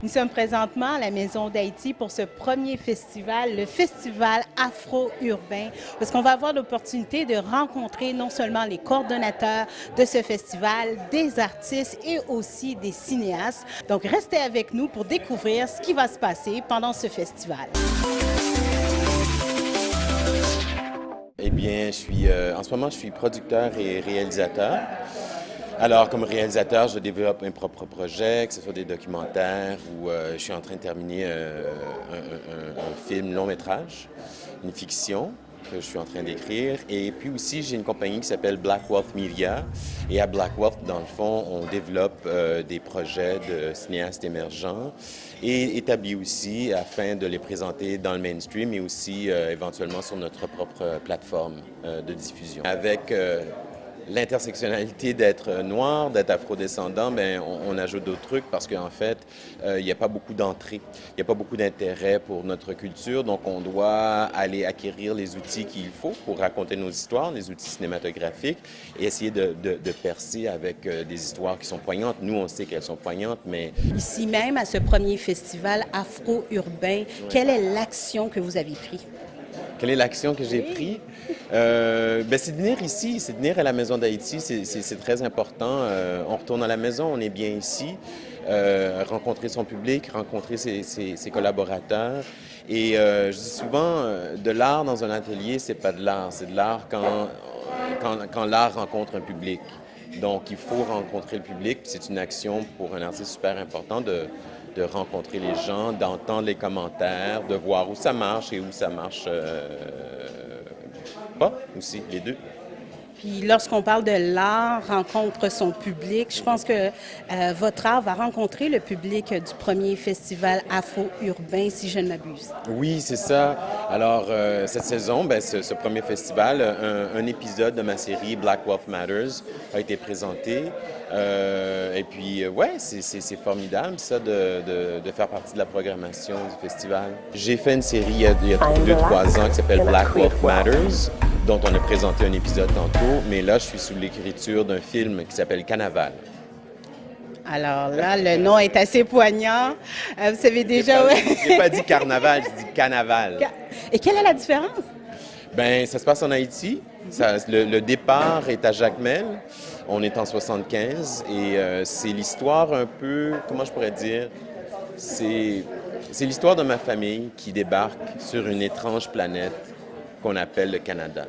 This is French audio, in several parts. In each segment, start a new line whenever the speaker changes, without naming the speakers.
Nous sommes présentement à la Maison d'Haïti pour ce premier festival, le Festival Afro-Urbain, parce qu'on va avoir l'opportunité de rencontrer non seulement les coordonnateurs de ce festival, des artistes et aussi des cinéastes. Donc, restez avec nous pour découvrir ce qui va se passer pendant ce festival.
Eh bien, en ce moment, je suis producteur et réalisateur. Alors, comme réalisateur, je développe mes propres projets, que ce soit des documentaires ou je suis en train de terminer un film long métrage, une fiction que je suis en train d'écrire. Et puis aussi, j'ai une compagnie qui s'appelle Black Wealth Media. Et à Black Wealth, dans le fond, on développe des projets de cinéastes émergents et établis aussi afin de les présenter dans le mainstream et aussi éventuellement sur notre propre plateforme de diffusion. Avec l'intersectionnalité d'être noir, d'être afrodescendant, bien, on ajoute d'autres trucs parce qu'en fait, il n'y a pas beaucoup d'entrée, il n'y a pas beaucoup d'intérêt pour notre culture, donc on doit aller acquérir les outils qu'il faut pour raconter nos histoires, les outils cinématographiques, et essayer de percer avec des histoires qui sont poignantes. Nous, on sait qu'elles sont poignantes, mais...
Ici même, à ce premier festival afro-urbain, quelle est l'action que vous avez prise?
Quelle est l'action que j'ai prise? C'est de venir ici, c'est de venir à la Maison d'Haïti, c'est très important. On retourne à la maison, on est bien ici, rencontrer son public, rencontrer ses collaborateurs. Et je dis souvent, de l'art dans un atelier, c'est pas de l'art, c'est de l'art quand l'art rencontre un public. Donc, il faut rencontrer le public, c'est une action pour un artiste super important de rencontrer les gens, d'entendre les commentaires, de voir où ça marche et où ça marche pas aussi, les deux.
Puis lorsqu'on parle de l'art rencontre son public, je pense que votre art va rencontrer le public du premier festival afro-urbain, si je ne m'abuse.
Oui, c'est ça. Alors, cette saison, ce premier festival, un épisode de ma série Black Wealth Matters a été présenté. Et puis, ouais, c'est formidable, ça, de faire partie de la programmation du festival. J'ai fait une série il y a 2-3 ans qui s'appelle Black Wealth Matters, dont on a présenté un épisode tantôt, mais là, je suis sous l'écriture d'un film qui s'appelle Canaval.
Alors là, le nom est assez poignant. Vous savez déjà...
Je n'ai pas dit carnaval, je dis Canaval.
Et quelle est la différence?
Bien, ça se passe en Haïti. Le départ est à Jacmel. On est en 75 et c'est l'histoire un peu, comment je pourrais dire, c'est l'histoire de ma famille qui débarque sur une étrange planète qu'on appelle le Canada.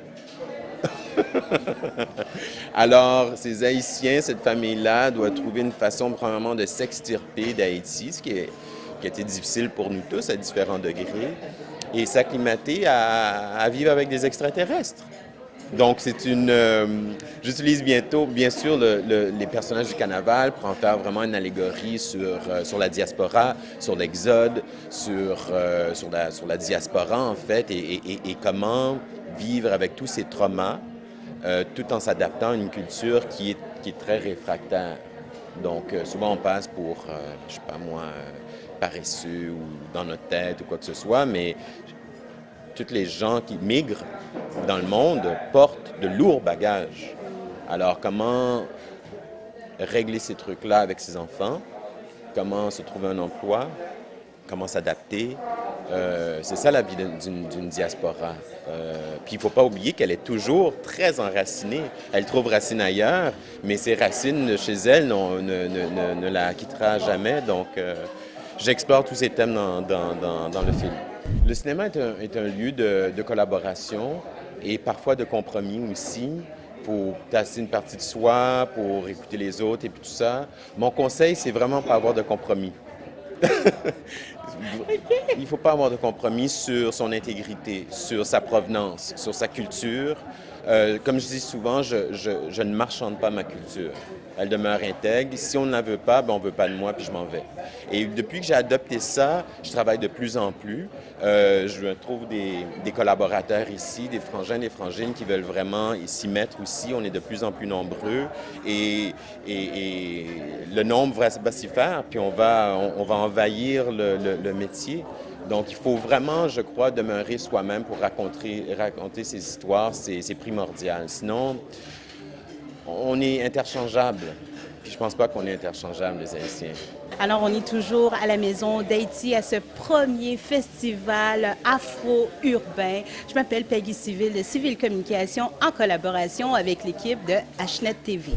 Alors, ces Haïtiens, cette famille-là, doit trouver une façon, premièrement, de s'extirper d'Haïti, ce qui a été difficile pour nous tous à différents degrés, et s'acclimater à vivre avec des extraterrestres. Donc, j'utilise bientôt, bien sûr, les personnages du carnaval pour en faire vraiment une allégorie sur la diaspora, sur l'exode, sur la diaspora, en fait, et comment vivre avec tous ces traumas, tout en s'adaptant à une culture qui est très réfractaire. Donc, souvent, on passe pour, je sais pas moi, paresseux ou dans notre tête ou quoi que ce soit, mais tous les gens qui migrent dans le monde portent de lourds bagages. Alors, comment régler ces trucs-là avec ses enfants? Comment se trouver un emploi? Comment s'adapter? C'est ça la vie d'une diaspora. Puis il ne faut pas oublier qu'elle est toujours très enracinée. Elle trouve racine ailleurs, mais ses racines chez elle ne la quittera jamais. Donc, j'explore tous ces thèmes dans le film. Le cinéma est un lieu de collaboration et parfois de compromis aussi. Il faut tasser une partie de soi pour écouter les autres et puis tout ça. Mon conseil, c'est vraiment pas avoir de compromis. Il ne faut pas avoir de compromis sur son intégrité, sur sa provenance, sur sa culture. Comme je dis souvent, je ne marchande pas ma culture. Elle demeure intègre. Si on ne la veut pas, on ne veut pas de moi, puis je m'en vais. Et depuis que j'ai adopté ça, je travaille de plus en plus. Je trouve des collaborateurs ici, des frangins, des frangines qui veulent vraiment s'y mettre aussi. On est de plus en plus nombreux et le nombre va s'y faire, puis on va envahir le métier. Donc, il faut vraiment, je crois, demeurer soi-même pour raconter ces histoires. C'est primordial. Sinon, on est interchangeable. Puis je pense pas qu'on est interchangeables, les Haïtiens.
Alors, on est toujours à la Maison d'Haïti à ce premier festival afro-urbain. Je m'appelle Peggy Civil de Civil Communication en collaboration avec l'équipe de HNet TV.